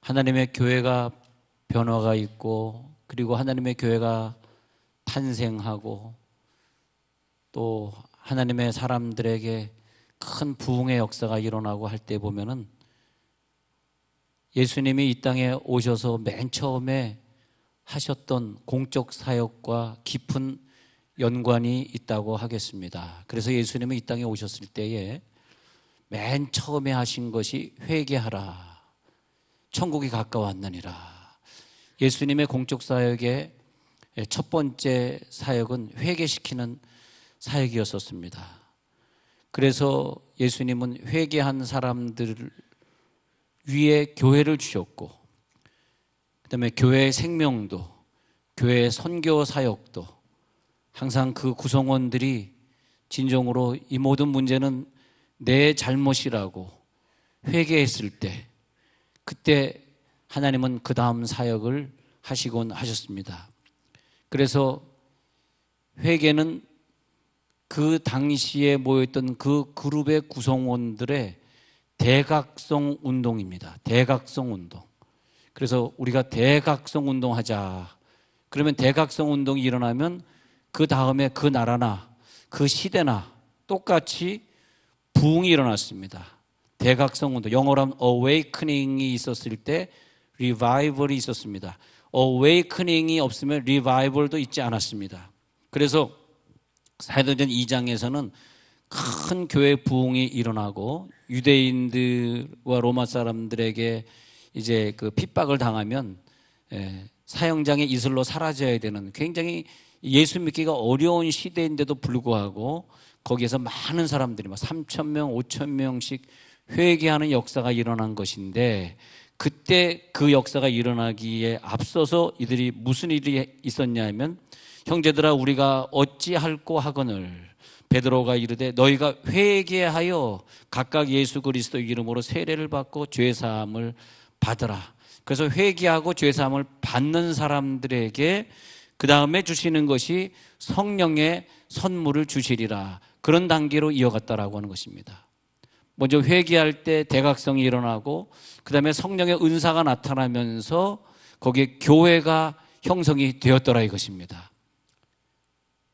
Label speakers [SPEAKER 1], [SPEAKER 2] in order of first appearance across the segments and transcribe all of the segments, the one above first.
[SPEAKER 1] 하나님의 교회가 변화가 있고, 그리고 하나님의 교회가 탄생하고, 또 하나님의 사람들에게 큰 부흥의 역사가 일어나고 할 때 보면은 예수님이 이 땅에 오셔서 맨 처음에 하셨던 공적 사역과 깊은 연관이 있다고 하겠습니다. 그래서 예수님이 이 땅에 오셨을 때에 맨 처음에 하신 것이 회개하라, 천국이 가까웠느니라. 예수님의 공적 사역의 첫 번째 사역은 회개시키는 사역이었었습니다. 그래서 예수님은 회개한 사람들 위에 교회를 주셨고, 그 다음에 교회의 생명도, 교회의 선교 사역도 항상 그 구성원들이 진정으로 이 모든 문제는 내 잘못이라고 회개했을 때, 그때 하나님은 그 다음 사역을 하시곤 하셨습니다. 그래서 회개는 그 당시에 모였던 그 그룹의 구성원들의 대각성 운동입니다. 대각성 운동. 그래서 우리가 대각성 운동하자. 그러면 대각성 운동이 일어나면 그 다음에 그 나라나 그 시대나 똑같이 부흥이 일어났습니다. 대각성 운동, 영어로 하면 awakening이 있었을 때 revival이 있었습니다. awakening이 없으면 revival도 있지 않았습니다. 그래서 사도행전 2장에서는 큰 교회 부흥이 일어나고, 유대인들과 로마 사람들에게 이제 그 핍박을 당하면 사형장에 이슬로 사라져야 되는 굉장히 예수 믿기가 어려운 시대인데도 불구하고 거기에서 많은 사람들이 막 3,000명, 5,000명씩 회개하는 역사가 일어난 것인데, 그때 그 역사가 일어나기에 앞서서 이들이 무슨 일이 있었냐면, 형제들아 우리가 어찌할꼬 하거늘 베드로가 이르되 너희가 회개하여 각각 예수 그리스도 이름으로 세례를 받고 죄사함을 받으라. 그래서 회개하고 죄사함을 받는 사람들에게 그 다음에 주시는 것이 성령의 선물을 주시리라. 그런 단계로 이어갔다라고 하는 것입니다. 먼저 회개할 때 대각성이 일어나고, 그 다음에 성령의 은사가 나타나면서 거기에 교회가 형성이 되었더라 이것입니다.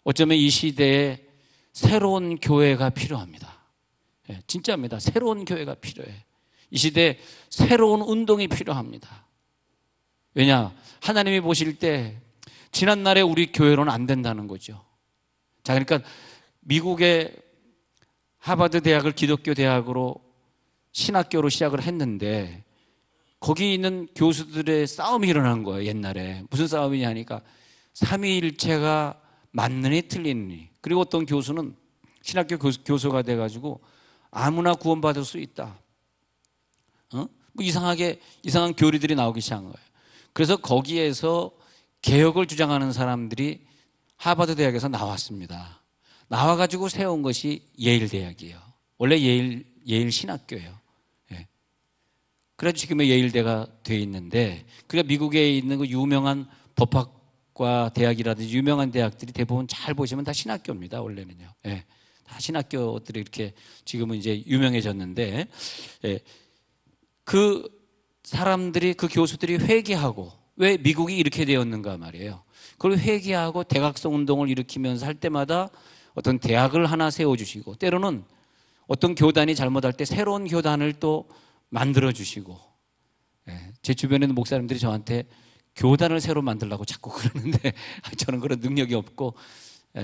[SPEAKER 1] 어쩌면 이 시대에 새로운 교회가 필요합니다. 진짜입니다. 새로운 교회가 필요해. 이 시대에 새로운 운동이 필요합니다. 왜냐? 하나님이 보실 때 지난날에 우리 교회로는 안 된다는 거죠. 자, 그러니까 미국의 하버드 대학을 기독교 대학으로 신학교로 시작을 했는데, 거기 있는 교수들의 싸움이 일어난 거예요. 옛날에 무슨 싸움이냐 하니까 삼위일체가 맞느니 틀리느니. 그리고 어떤 교수는 신학교 교수가 돼가지고 아무나 구원받을 수 있다, 뭐 이상한 교리들이 나오기 시작한 거예요. 그래서 거기에서 개혁을 주장하는 사람들이 하버드 대학에서 나왔습니다. 나와가지고 세운 것이 예일 대학이에요. 원래 예일 신학교예요. 예. 그래서 지금의 예일대가 돼 있는데, 그러니까 미국에 있는 그 유명한 법학과 대학이라든지 유명한 대학들이 대부분 잘 보시면 다 신학교입니다. 원래는요. 예. 다 신학교들이 이렇게 지금은 이제 유명해졌는데, 예. 그 사람들이, 그 교수들이 회개하고, 왜 미국이 이렇게 되었는가 말이에요. 그걸 회개하고 대각성 운동을 일으키면서 할 때마다 어떤 대학을 하나 세워주시고, 때로는 어떤 교단이 잘못할 때 새로운 교단을 또 만들어주시고, 제 주변에 있는 목사님들이 저한테 교단을 새로 만들려고 자꾸 그러는데 저는 그런 능력이 없고,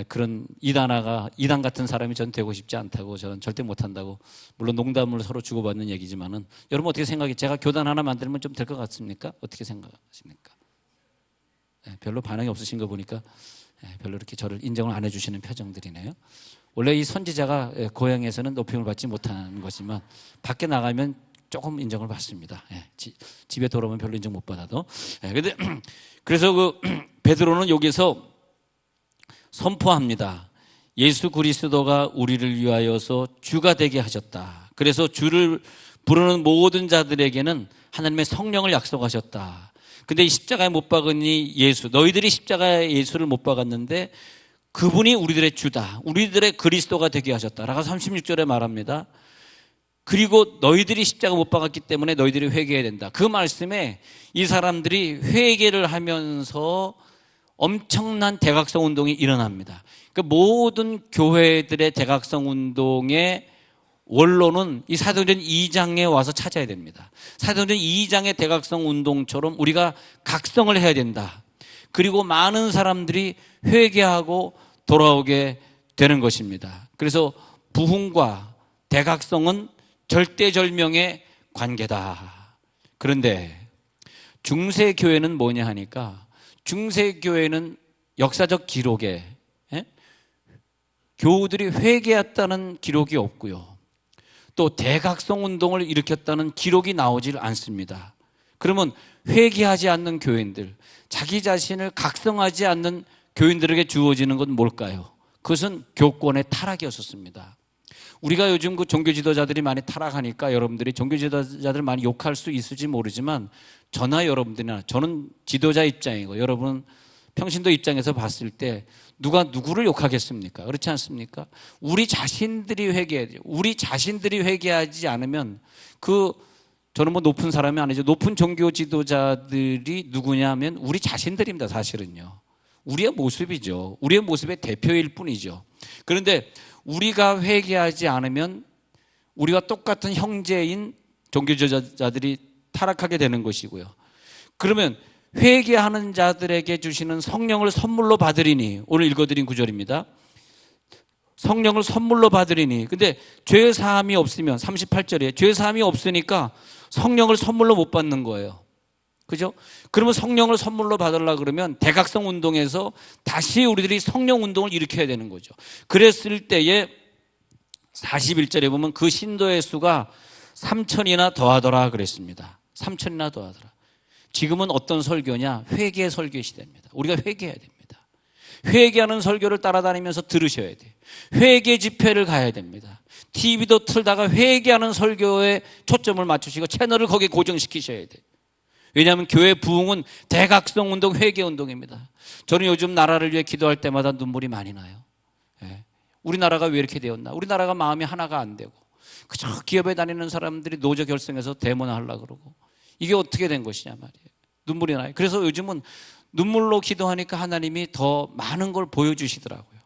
[SPEAKER 1] 그런 이단 같은 사람이 전 되고 싶지 않다고, 저는 절대 못한다고, 물론 농담을 서로 주고받는 얘기지만은, 여러분 어떻게 생각해요? 제가 교단 하나 만들면 좀 될 것 같습니까? 어떻게 생각하십니까? 별로 반응이 없으신 거 보니까 별로 이렇게 저를 인정을 안 해주시는 표정들이네요. 원래 이 선지자가 고향에서는 높임을 받지 못하는 거지만 밖에 나가면 조금 인정을 받습니다. 집에 돌아오면 별로 인정 못 받아도. 그래서 그 베드로는 여기서 선포합니다. 예수 그리스도가 우리를 위하여서 주가 되게 하셨다. 그래서 주를 부르는 모든 자들에게는 하나님의 성령을 약속하셨다. 근데 이 십자가에 못 박은 이 예수, 너희들이 십자가에 예수를 못 박았는데 그분이 우리들의 주다, 우리들의 그리스도가 되게 하셨다 라고 36절에 말합니다. 그리고 너희들이 십자가 못 박았기 때문에 너희들이 회개해야 된다. 그 말씀에 이 사람들이 회개를 하면서 엄청난 대각성 운동이 일어납니다. 그러니까 모든 교회들의 대각성 운동의 원로는 이 사도행전 2장에 와서 찾아야 됩니다. 사도행전 2장의 대각성 운동처럼 우리가 각성을 해야 된다. 그리고 많은 사람들이 회개하고 돌아오게 되는 것입니다. 그래서 부흥과 대각성은 절대절명의 관계다. 그런데 중세교회는 뭐냐 하니까 중세교회는 역사적 기록에 교우들이 회개했다는 기록이 없고요. 또 대각성 운동을 일으켰다는 기록이 나오질 않습니다. 그러면 회개하지 않는 교인들, 자기 자신을 각성하지 않는 교인들에게 주어지는 건 뭘까요? 그것은 교권의 타락이었었습니다. 우리가 요즘 그 종교 지도자들이 많이 타락하니까 여러분들이 종교 지도자들 많이 욕할 수 있을지 모르지만 저나 여러분들이나, 저는 지도자 입장이고 여러분 평신도 입장에서 봤을 때 누가 누구를 욕하겠습니까? 그렇지 않습니까? 우리 자신들이 회개해야 돼요. 우리 자신들이 회개하지 않으면 저는 뭐 높은 사람이 아니죠. 높은 종교 지도자들이 누구냐면 우리 자신들입니다. 사실은요. 우리의 모습이죠. 우리의 모습의 대표일 뿐이죠. 그런데 우리가 회개하지 않으면 우리와 똑같은 형제인 종교 지도자들이 타락하게 되는 것이고요. 그러면 회개하는 자들에게 주시는 성령을 선물로 받으리니, 오늘 읽어드린 구절입니다. 성령을 선물로 받으리니. 근데 죄 사함이 없으면 38절에 죄 사함이 없으니까 성령을 선물로 못 받는 거예요. 그죠? 그러면 성령을 선물로 받으려고 그러면 대각성 운동에서 다시 우리들이 성령 운동을 일으켜야 되는 거죠. 그랬을 때에 41절에 보면 그 신도의 수가 3,000이나 더하더라 그랬습니다. 3,000이나 더하더라. 지금은 어떤 설교냐? 회개 설교 시대입니다. 우리가 회개해야 됩니다. 회개하는 설교를 따라다니면서 들으셔야 돼요. 회개 집회를 가야 됩니다. TV도 틀다가 회개하는 설교에 초점을 맞추시고 채널을 거기에 고정시키셔야 돼요. 왜냐하면 교회 부흥은 대각성 운동, 회개 운동입니다. 저는 요즘 나라를 위해 기도할 때마다 눈물이 많이 나요. 우리나라가 왜 이렇게 되었나? 우리나라가 마음이 하나가 안 되고 그저 기업에 다니는 사람들이 노조 결성해서 데모나 하려고 그러고 이게 어떻게 된 것이냐 말이에요. 눈물이 나요. 그래서 요즘은 눈물로 기도하니까 하나님이 더 많은 걸 보여주시더라고요.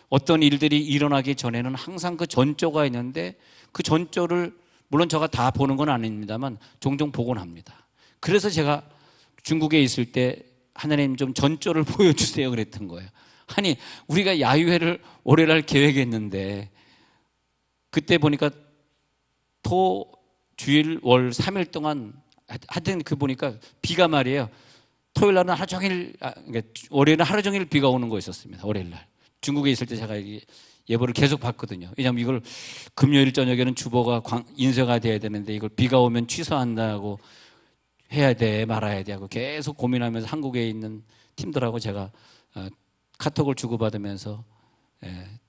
[SPEAKER 1] 어떤 일들이 일어나기 전에는 항상 그 전조가 있는데 그 전조를 물론 제가 다 보는 건 아닙니다만 종종 보곤 합니다. 그래서 제가 중국에 있을 때 하나님 좀 전조를 보여주세요 그랬던 거예요. 아니 우리가 야유회를 올해를 할 계획했는데 그때 보니까 토, 주일, 월 3일 동안 하여튼 보니까 비가 말이에요. 토요일 날은 하루 종일, 그러니까 월요일은 하루 종일 비가 오는 거 있었습니다. 월요일 날. 중국에 있을 때 제가 예보를 계속 봤거든요. 왜냐하면 이걸 금요일 저녁에는 주보가 인쇄가 돼야 되는데 이걸 비가 오면 취소한다고 해야 돼 말아야 돼 하고 계속 고민하면서 한국에 있는 팀들하고 제가 카톡을 주고받으면서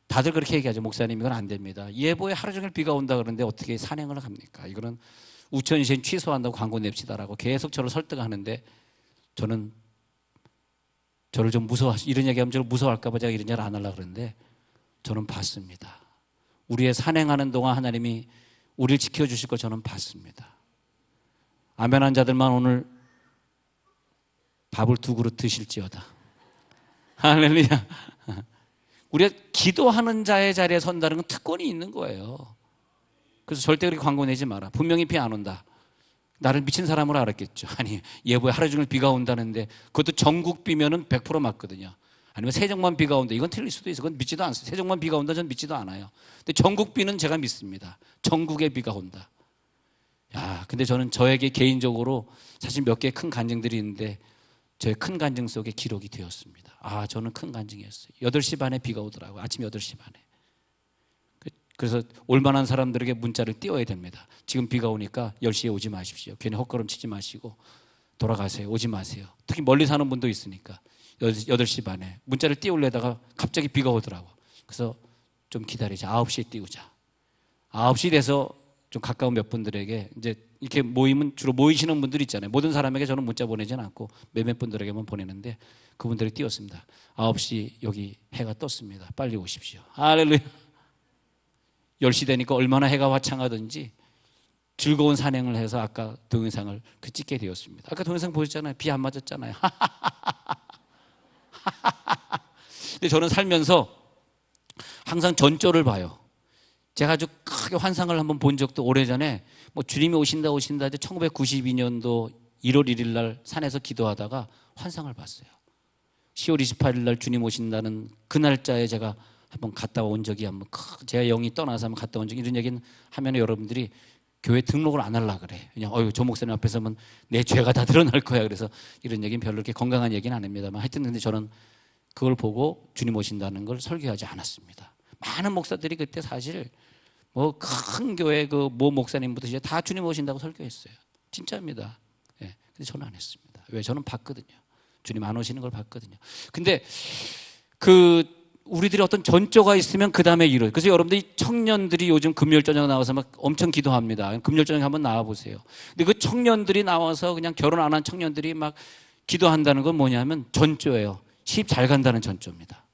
[SPEAKER 1] 다들 그렇게 얘기하죠. 목사님 이건 안 됩니다. 예보에 하루 종일 비가 온다 그러는데 어떻게 산행을 합니까? 이거는 우천시행 취소한다고 광고 냅시다라고 계속 저를 설득하는데 저는 저를 좀 이런 얘기하면 저를 무서워할까 봐 제가 이런 얘기를 안 하려고 그러는데 저는 봤습니다. 우리의 산행하는 동안 하나님이 우리를 지켜주실 거 저는 봤습니다. 아멘한 자들만 오늘 밥을 2그릇 드실지어다. 할렐루야. 우리가 기도하는 자의 자리에 선다는 건 특권이 있는 거예요. 그래서 절대 그렇게 광고 내지 마라. 분명히 비 안 온다. 나를 미친 사람으로 알았겠죠. 아니 예보에 하루 종일 비가 온다는데 그것도 전국 비면은 100% 맞거든요. 아니면 세종만 비가 온다. 이건 틀릴 수도 있어. 그건 믿지도 않습니다. 세종만 비가 온다. 전 믿지도 않아요. 근데 전국 비는 제가 믿습니다. 전국에 비가 온다. 야, 근데 저는 저에게 개인적으로 사실 몇 개의 큰 간증들이 있는데 저의 큰 간증 속에 기록이 되었습니다. 아, 저는 큰 간증이었어요. 8시 반에 비가 오더라고요. 아침 8시 반에. 그래서 올만한 사람들에게 문자를 띄워야 됩니다. 지금 비가 오니까 10시에 오지 마십시오. 괜히 헛걸음 치지 마시고 돌아가세요. 오지 마세요. 특히 멀리 사는 분도 있으니까 8시 반에 문자를 띄우려다가 갑자기 비가 오더라고. 그래서 좀 기다리자. 9시에 띄우자. 9시 돼서 좀 가까운 몇 분들에게 이제 이렇게 모이면 주로 모이시는 분들 있잖아요. 모든 사람에게 저는 문자 보내지는 않고 몇몇 분들에게만 보내는데 그분들이 띄웠습니다. 9시 여기 해가 떴습니다. 빨리 오십시오. 할렐루야. 10시 되니까 얼마나 해가 화창하든지 즐거운 산행을 해서 아까 동영상을 찍게 되었습니다. 아까 동영상 보셨잖아요. 비 안 맞았잖아요. 근데 저는 살면서 항상 전조를 봐요. 제가 아주 크게 환상을 한번 본 적도 오래전에 뭐 주님이 오신다 해서 1992년도 1월 1일 날 산에서 기도하다가 환상을 봤어요. 10월 28일 날 주님 오신다는 그 날짜에 제가 한번 갔다 온 적이 제가 영이 떠나서 한번 갔다 온 적이, 이런 얘기는 하면 여러분들이 교회 등록을 안 하려고 그래. 그냥 저 목사님 앞에 서면 내 죄가 다 드러날 거야. 그래서 이런 얘기는 별로 그렇게 건강한 얘기는 안 합니다만 하여튼 근데 저는 그걸 보고 주님 오신다는 걸 설교하지 않았습니다. 많은 목사들이 그때 사실 뭐 큰 교회 그 모 목사님부터 이제 다 주님 오신다고 설교했어요. 진짜입니다. 예. 근데 저는 안 했습니다. 왜? 저는 봤거든요. 주님 안 오시는 걸 봤거든요. 근데 우리들이 어떤 전조가 있으면 그 다음에 이루어요. 그래서 여러분들이 청년들이 요즘 금요일저녁 나와서 막 엄청 기도합니다. 금요일저녁 한번 나와보세요. 근데 그 청년들이 나와서 그냥 결혼 안 한 청년들이 막 기도한다는 건 뭐냐면 전조예요. 시집 잘 간다는 전조입니다.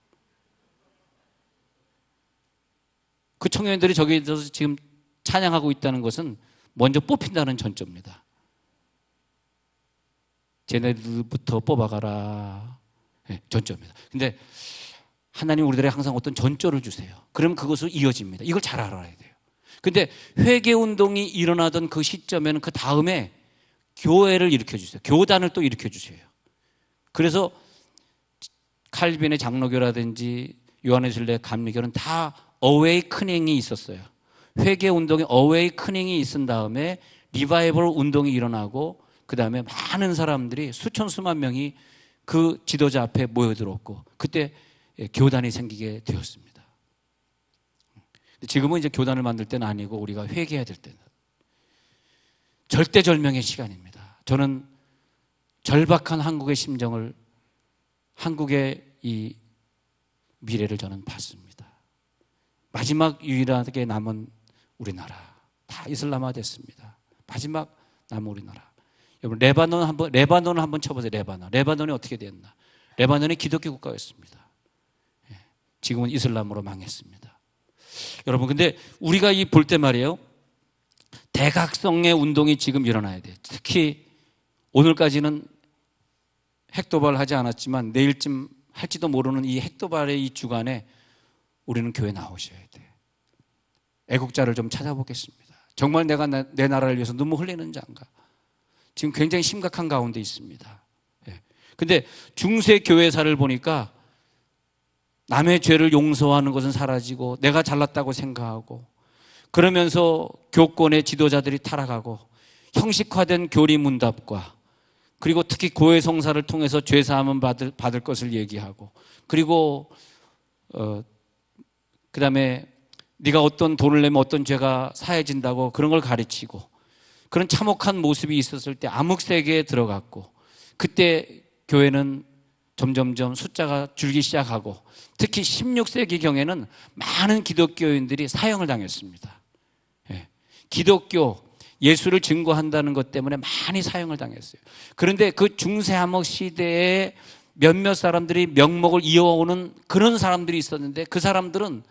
[SPEAKER 1] 그 청년들이 저기서 지금 찬양하고 있다는 것은 먼저 뽑힌다는 전조입니다. 쟤네들부터 뽑아가라. 네, 전조입니다. 근데 하나님 우리들에게 항상 어떤 전조를 주세요. 그러면 그것으로 이어집니다. 이걸 잘 알아야 돼요. 근데 회개운동이 일어나던 그 시점에는 그 다음에 교회를 일으켜주세요. 교단을 또 일으켜주세요. 그래서 칼빈의 장로교라든지 요한의 순례 감리교는 다 어웨이크닝이 있었어요. 회개운동에 어웨이크닝이 있은 다음에 리바이벌 운동이 일어나고 그 다음에 많은 사람들이 수천 수만 명이 그 지도자 앞에 모여들었고 그때 교단이 생기게 되었습니다. 지금은 이제 교단을 만들 때는 아니고 우리가 회개해야 될 때는 절대절명의 시간입니다. 저는 절박한 한국의 심정을, 한국의 이 미래를 저는 봤습니다. 마지막 유일하게 남은 우리나라 다 이슬람화 됐습니다. 마지막 남은 우리나라. 여러분 레바논을 한번 쳐보세요. 레바논이 어떻게 됐나? 레바논이 기독교 국가였습니다. 지금은 이슬람으로 망했습니다. 여러분 근데 우리가 이 볼 때 말이에요. 대각성의 운동이 지금 일어나야 돼요. 특히 오늘까지는 핵도발하지 않았지만 내일쯤 할지도 모르는 이 핵도발의 이 주간에 우리는 교회 나오셔야 돼요. 애국자를 좀 찾아보겠습니다. 정말 내가 내 나라를 위해서 눈물 흘리는 자인가? 지금 굉장히 심각한 가운데 있습니다. 근데 중세 교회사를 보니까 남의 죄를 용서하는 것은 사라지고 내가 잘났다고 생각하고 그러면서 교권의 지도자들이 타락하고 형식화된 교리문답과 그리고 특히 고해성사를 통해서 죄사함은 받을 것을 얘기하고 그리고 그 다음에 네가 어떤 돈을 내면 어떤 죄가 사해진다고 그런 걸 가르치고 그런 참혹한 모습이 있었을 때 암흑세계에 들어갔고 그때 교회는 점점점 숫자가 줄기 시작하고 특히 16세기경에는 많은 기독교인들이 사형을 당했습니다. 기독교, 예수를 증거한다는 것 때문에 많이 사형을 당했어요. 그런데 그 중세암흑 시대에 몇몇 사람들이 명목을 이어오는 그런 사람들이 있었는데 그 사람들은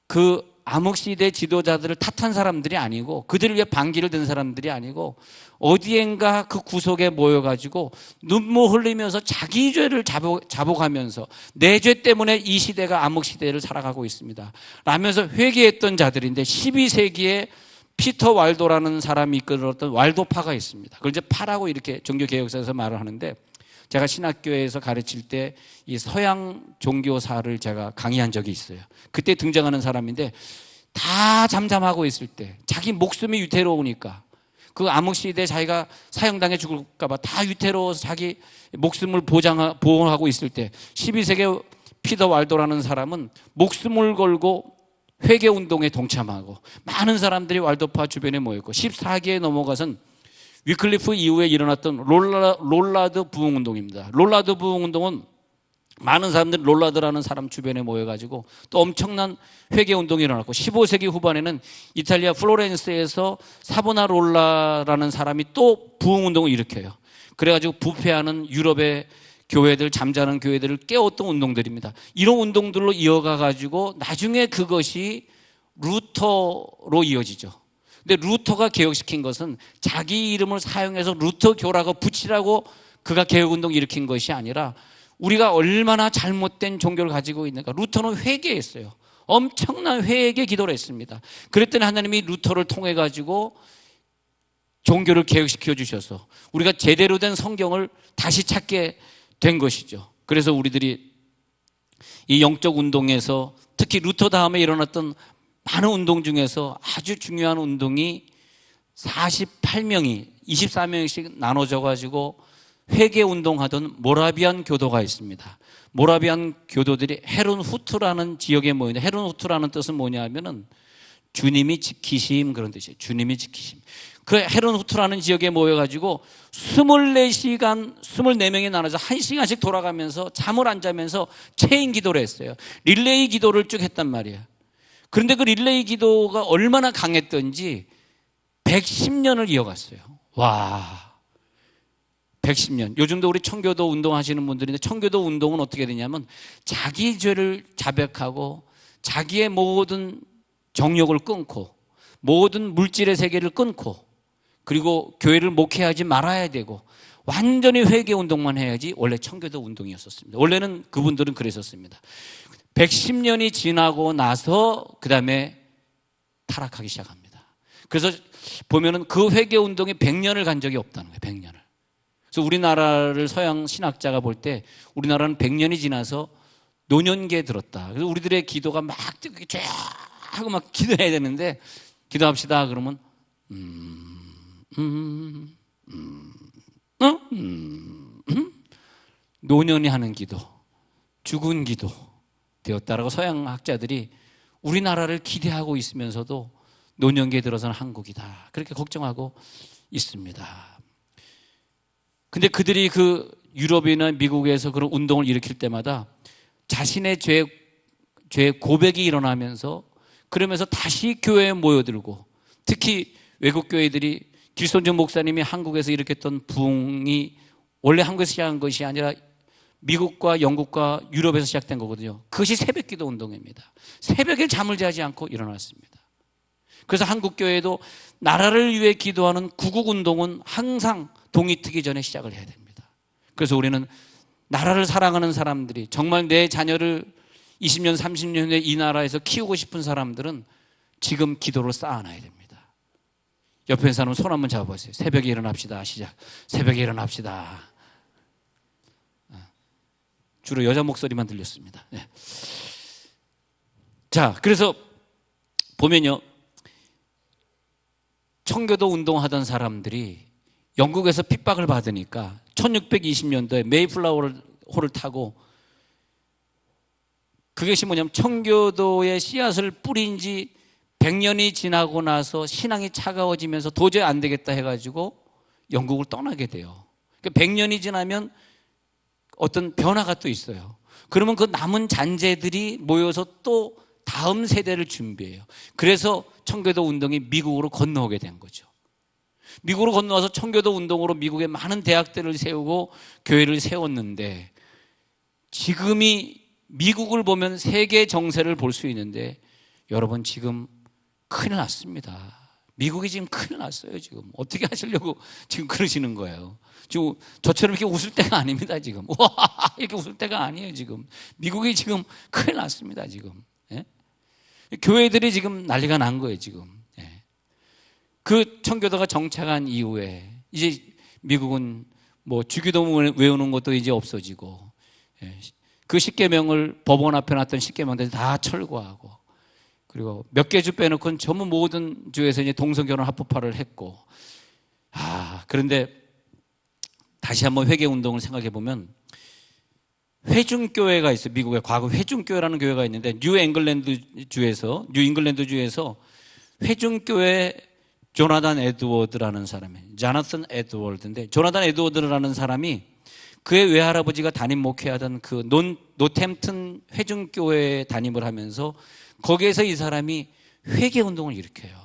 [SPEAKER 1] 그 암흑시대 지도자들을 탓한 사람들이 아니고 그들을 위해 반기를 든 사람들이 아니고 어디엔가 그 구석에 모여가지고 눈물 흘리면서 자기 죄를 자복하면서 내 죄 때문에 이 시대가 암흑시대를 살아가고 있습니다 라면서 회개했던 자들인데 12세기에 피터 왈도라는 사람이 이끌었던 왈도파가 있습니다. 그걸 이제 파라고 이렇게 종교개혁사에서 말을 하는데 제가 신학교에서 가르칠 때 이 서양 종교사를 제가 강의한 적이 있어요. 그때 등장하는 사람인데 다 잠잠하고 있을 때 자기 목숨이 위태로우니까 그 암흑시대에 자기가 사형당해 죽을까 봐 다 위태로워서 자기 목숨을 보호하고 있을 때 12세기 피터 왈도라는 사람은 목숨을 걸고 회개운동에 동참하고 많은 사람들이 왈도파 주변에 모였고 14기에 넘어가선 위클리프 이후에 일어났던 롤라드 부흥운동입니다. 롤라드 부흥운동은 많은 사람들이 롤라드라는 사람 주변에 모여가지고 또 엄청난 회개운동이 일어났고 15세기 후반에는 이탈리아 플로렌스에서 사보나롤라라는 사람이 또 부흥운동을 일으켜요. 그래가지고 부패하는 유럽의 교회들, 잠자는 교회들을 깨웠던 운동들입니다. 이런 운동들로 이어가가지고 나중에 그것이 루터로 이어지죠. 근데 루터가 개혁시킨 것은 자기 이름을 사용해서 루터교라고 붙이라고 그가 개혁운동을 일으킨 것이 아니라 우리가 얼마나 잘못된 종교를 가지고 있는가. 루터는 회개했어요. 엄청난 회개 기도를 했습니다. 그랬더니 하나님이 루터를 통해 가지고 종교를 개혁시켜 주셔서 우리가 제대로 된 성경을 다시 찾게 된 것이죠. 그래서 우리들이 이 영적 운동에서 특히 루터 다음에 일어났던 많은 운동 중에서 아주 중요한 운동이 48명이 24명씩 나눠져 가지고 회개 운동하던 모라비안 교도가 있습니다. 모라비안 교도들이 헤른후트라는 지역에 모이는데 헤른후트라는 뜻은 뭐냐면은 주님이 지키심 그런 뜻이에요. 주님이 지키심. 그 헤른후트라는 지역에 모여가지고 24시간 24명이 나눠서 1시간씩 돌아가면서 잠을 안 자면서 체인 기도를 했어요. 릴레이 기도를 쭉 했단 말이에요. 그런데 그 릴레이 기도가 얼마나 강했던지 110년을 이어갔어요. 와, 110년. 요즘도 우리 청교도 운동하시는 분들인데 청교도 운동은 어떻게 되냐면 자기 죄를 자백하고 자기의 모든 정욕을 끊고 모든 물질의 세계를 끊고 그리고 교회를 목회하지 말아야 되고 완전히 회개 운동만 해야지 원래 청교도 운동이었었습니다. 원래는 그분들은 그랬었습니다. 110년이 지나고 나서 그 다음에 타락하기 시작합니다. 그래서 보면은 그 회개 운동이 100년을 간 적이 없다는 거예요. 100년을. 그래서 우리나라를 서양 신학자가 볼 때 우리나라는 100년이 지나서 노년기에 들었다. 그래서 우리들의 기도가 막 쫙 하고 막 기도해야 되는데 기도합시다 그러면 노년이 하는 기도, 죽은 기도 되었다라고 서양 학자들이 우리나라를 기대하고 있으면서도 노년기에 들어서는 한국이다 그렇게 걱정하고 있습니다. 근데 그들이 그 유럽이나 미국에서 그런 운동을 일으킬 때마다 자신의 죄 고백이 일어나면서 그러면서 다시 교회에 모여들고 특히 외국 교회들이 길손정 목사님이 한국에서 일으켰던 부흥이 원래 한국에서 시작한 것이 아니라 미국과 영국과 유럽에서 시작된 거거든요. 그것이 새벽기도 운동입니다. 새벽에 잠을 자지 않고 일어났습니다. 그래서 한국교회도 나라를 위해 기도하는 구국운동은 항상 동이 트기 전에 시작을 해야 됩니다. 그래서 우리는 나라를 사랑하는 사람들이 정말 내 자녀를 20년, 30년 후에 이 나라에서 키우고 싶은 사람들은 지금 기도를 쌓아놔야 됩니다. 옆에 있는 사람은 손 한번 잡아보세요. 새벽에 일어납시다. 시작. 새벽에 일어납시다. 주로 여자 목소리만 들렸습니다. 네. 자, 그래서 보면요. 청교도 운동하던 사람들이 영국에서 핍박을 받으니까 1620년도에 메이플라워 홀을 타고 그것이 뭐냐면 청교도의 씨앗을 뿌린 지 100년이 지나고 나서 신앙이 차가워지면서 도저히 안 되겠다 해가지고 영국을 떠나게 돼요. 100년이 지나면 어떤 변화가 또 있어요. 그러면 그 남은 잔재들이 모여서 또 다음 세대를 준비해요. 그래서 청교도 운동이 미국으로 건너오게 된 거죠. 미국으로 건너와서 청교도 운동으로 미국의 많은 대학들을 세우고 교회를 세웠는데 지금이 미국을 보면 세계 정세를 볼 수 있는데 여러분 지금 큰일 났습니다. 미국이 지금 큰일 났어요. 지금 어떻게 하시려고 지금 그러시는 거예요. 지금 저처럼 이렇게 웃을 때가 아닙니다. 지금 와 이렇게 웃을 때가 아니에요. 지금 미국이 지금 큰일 났습니다. 지금 예? 교회들이 지금 난리가 난 거예요. 지금 예. 그 청교도가 정착한 이후에 이제 미국은 뭐 주기도 외우는 것도 이제 없어지고 예. 그 십계명을 법원 앞에 놨던 십계명들 다 철거하고 그리고 몇 개 주 빼놓고는 전부 모든 주에서 이제 동성결혼 합법화를 했고 그런데 다시 한번 회개 운동을 생각해 보면 회중교회가 있어요. 미국에 과거 회중교회라는 교회가 있는데 뉴 잉글랜드 주에서 회중교회 조나단 에드워드라는 사람이에요. 조나단 에드워드인데 조나단 에드워드라는 사람이 그의 외할아버지가 담임 목회하던 그 노템튼 회중교회에 담임을 하면서 거기에서 이 사람이 회개운동을 일으켜요.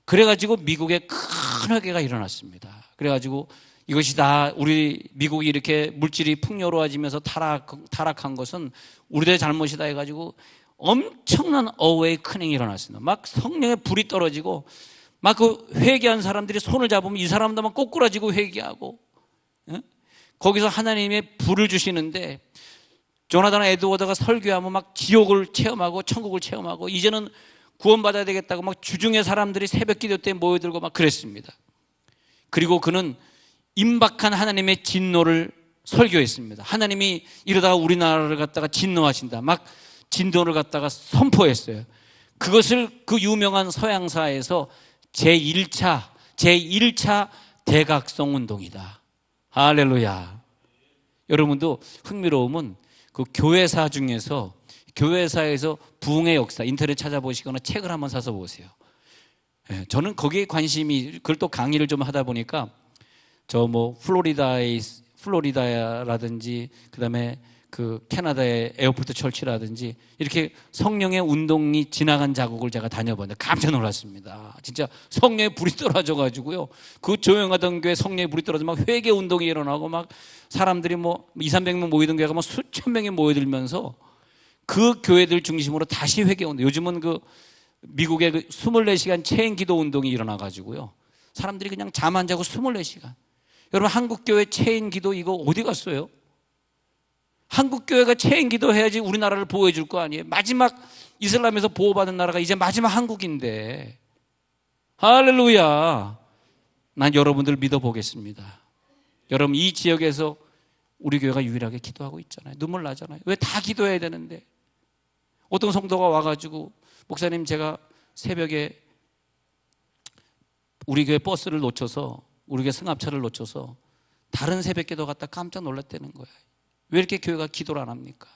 [SPEAKER 1] 그래가지고 미국에 큰 회개가 일어났습니다. 그래가지고 이것이 다 우리 미국이 이렇게 물질이 풍요로워지면서 타락한 것은 우리들의 잘못이다 해가지고 엄청난 어웨이커닝이 일어났습니다. 막 성령의 불이 떨어지고 막 그 회개한 사람들이 손을 잡으면 이 사람도 막 꼬꾸라지고 회개하고, 거기서 하나님의 불을 주시는데 조나단 에드워드가 설교하면 막 지옥을 체험하고 천국을 체험하고 이제는 구원받아야 되겠다고 막 주중에 사람들이 새벽 기도 때 모여들고 막 그랬습니다. 그리고 그는 임박한 하나님의 진노를 설교했습니다. 하나님이 이러다가 우리나라를 갖다가 진노하신다, 막 진노를 갖다가 선포했어요. 그것을 그 유명한 서양사에서 제1차 대각성 운동이다. 할렐루야. 여러분도 흥미로우면 그 교회사 중에서 교회사에서 부흥의 역사 인터넷 찾아보시거나 책을 한번 사서 보세요. 저는 거기에 관심이, 그걸 또 강의를 좀 하다 보니까 저 뭐 플로리다라든지 그다음에 그 캐나다의 에어포트 철치라든지 이렇게 성령의 운동이 지나간 자국을 제가 다녀봤는데 깜짝 놀랐습니다. 진짜 성령의 불이 떨어져 가지고요, 그 조용하던 교회 성령의 불이 떨어져 막 회개 운동이 일어나고 막 사람들이 뭐 200~300명 모이던 교회가 막 수천 명이 모여들면서 그 교회들 중심으로 다시 회개 운동. 요즘은 그 미국의 그 24시간 체인 기도 운동이 일어나 가지고요, 사람들이 그냥 잠 안 자고 24시간. 여러분, 한국 교회 체인 기도 이거 어디 갔어요? 한국 교회가 체인 기도 해야지 우리나라를 보호해 줄 거 아니에요? 마지막 이슬람에서 보호받은 나라가 이제 마지막 한국인데. 할렐루야. 난 여러분들 믿어보겠습니다. 여러분, 이 지역에서 우리 교회가 유일하게 기도하고 있잖아요. 눈물 나잖아요. 왜 다 기도해야 되는데? 어떤 성도가 와가지고, 목사님 제가 새벽에 우리 교회 버스를 놓쳐서, 우리 교회 승합차를 놓쳐서 다른 새벽 기도 갔다 깜짝 놀랐다는 거예요. 왜 이렇게 교회가 기도를 안 합니까?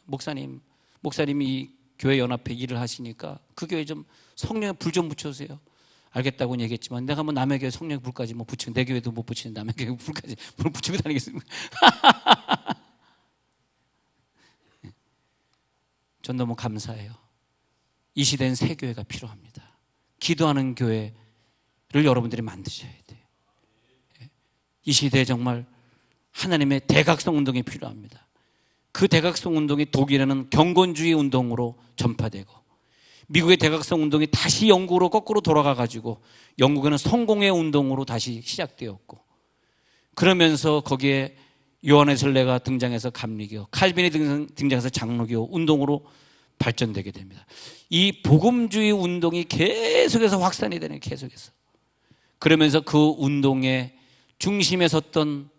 [SPEAKER 1] 목사님이 이 교회 연합회 일을 하시니까 그 교회 좀 성령의 불 좀 붙여주세요. 알겠다고는 얘기했지만 내가 뭐 남의 교회 성령의 불까지 뭐 붙이고, 내 교회도 못 붙이는 남의 교회 불까지 뭘 붙이고 다니겠습니까? 전 너무 감사해요. 이 시대엔 새 교회가 필요합니다. 기도하는 교회를 여러분들이 만드셔야 돼요. 이 시대에 정말 하나님의 대각성 운동이 필요합니다. 그 대각성 운동이 독일에는 경건주의 운동으로 전파되고, 미국의 대각성 운동이 다시 영국으로 거꾸로 돌아가 가지고 영국에는 성공의 운동으로 다시 시작되었고, 그러면서 거기에 요한의 설례가 등장해서 감리교, 칼빈이 등장해서 장로교 운동으로 발전되게 됩니다. 이 복음주의 운동이 계속해서 확산이 되는, 계속해서. 그러면서 그 운동의 중심에 섰던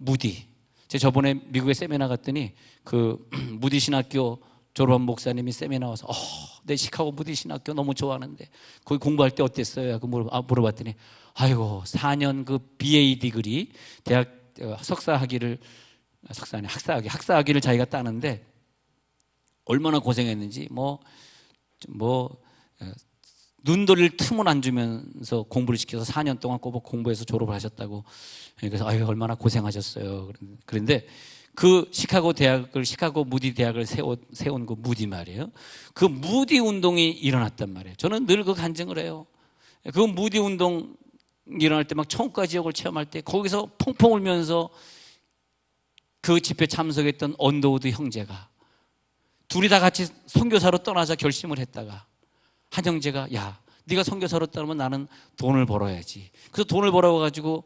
[SPEAKER 1] 무디, 제가 저번에 미국에 세미나 갔더니 그 무디 신학교 졸업한 목사님이 세미나 와서 내 시카고 무디 신학교 너무 좋아하는데 거기 공부할 때 어땠어요? 물어봤더니 아이고 4년 그 BA 디그리 대학 학사학위를 자기가 따는데 얼마나 고생했는지 눈 돌릴 틈을 안 주면서 공부를 시켜서 4년 동안 꼬박 공부해서 졸업을 하셨다고. 그래서 아유 얼마나 고생하셨어요. 그런데 그 시카고 무디 대학을 세운 그 무디 말이에요. 그 무디 운동이 일어났단 말이에요. 저는 늘 그 간증을 해요. 그 무디 운동 일어날 때 막 천국과 지옥을 체험할 때 거기서 펑펑 울면서 그 집회 참석했던 언더우드 형제가 둘이 다 같이 선교사로 떠나자 결심을 했다가 한 형제가 야, 네가 선교사로 떠나면 나는 돈을 벌어야지. 그래서 돈을 벌어가지고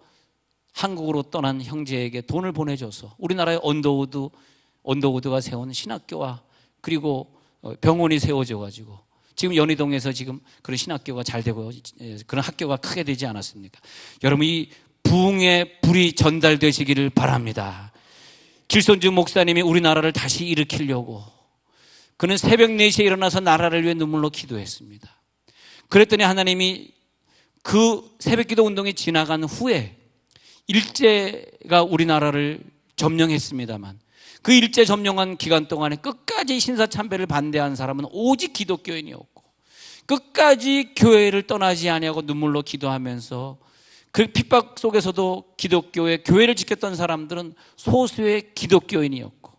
[SPEAKER 1] 한국으로 떠난 형제에게 돈을 보내줘서 우리나라의 언더우드가 세운 신학교와 그리고 병원이 세워져가지고 지금 연희동에서 지금 그런 신학교가 잘 되고 그런 학교가 크게 되지 않았습니까? 여러분, 이 부흥의 불이 전달되시기를 바랍니다. 길손주 목사님이 우리나라를 다시 일으키려고 그는 새벽 4시에 일어나서 나라를 위해 눈물로 기도했습니다. 그랬더니 하나님이 그 새벽기도 운동이 지나간 후에 일제가 우리나라를 점령했습니다만 그 일제 점령한 기간 동안에 끝까지 신사참배를 반대한 사람은 오직 기독교인이었고 끝까지 교회를 떠나지 아니하고 눈물로 기도하면서 그 핍박 속에서도 기독교의 교회를 지켰던 사람들은 소수의 기독교인이었고,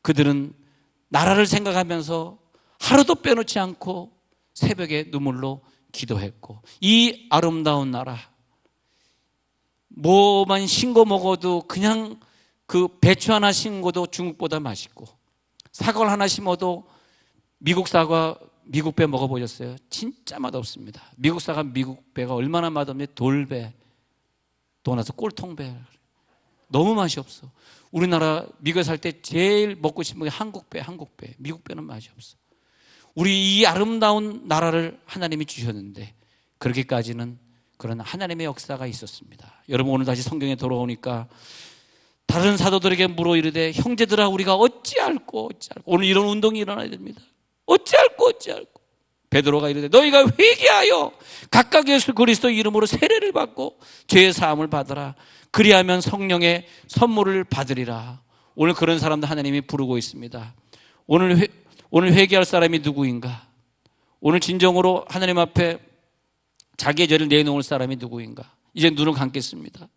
[SPEAKER 1] 그들은 나라를 생각하면서 하루도 빼놓지 않고 새벽에 눈물로 기도했고, 이 아름다운 나라, 뭐만 싱거 먹어도 그냥 그 배추 하나 심어도 중국보다 맛있고, 사과를 하나 심어도 미국 사과 미국 배 먹어보셨어요? 진짜 맛없습니다. 미국 사과 미국 배가 얼마나 맛없니? 돌배, 또 나서 꼴통배, 너무 맛이 없어. 우리나라 미국에 살 때 제일 먹고 싶은 게 한국 배. 미국 배는 맛이 없어. 우리 이 아름다운 나라를 하나님이 주셨는데 그렇게까지는 그런 하나님의 역사가 있었습니다. 여러분, 오늘 다시 성경에 돌아오니까 다른 사도들에게 물어 이르되 형제들아 우리가 어찌할꼬. 오늘 이런 운동이 일어나야 됩니다. 어찌할꼬. 베드로가 이르되 너희가 회개하여 각각 예수 그리스도 이름으로 세례를 받고 죄의 사함을 받으라. 그리하면 성령의 선물을 받으리라. 오늘 그런 사람들 하나님이 부르고 있습니다. 오늘 회개할 사람이 누구인가? 오늘 진정으로 하나님 앞에 자기의 죄를 내놓을 사람이 누구인가? 이제 눈을 감겠습니다.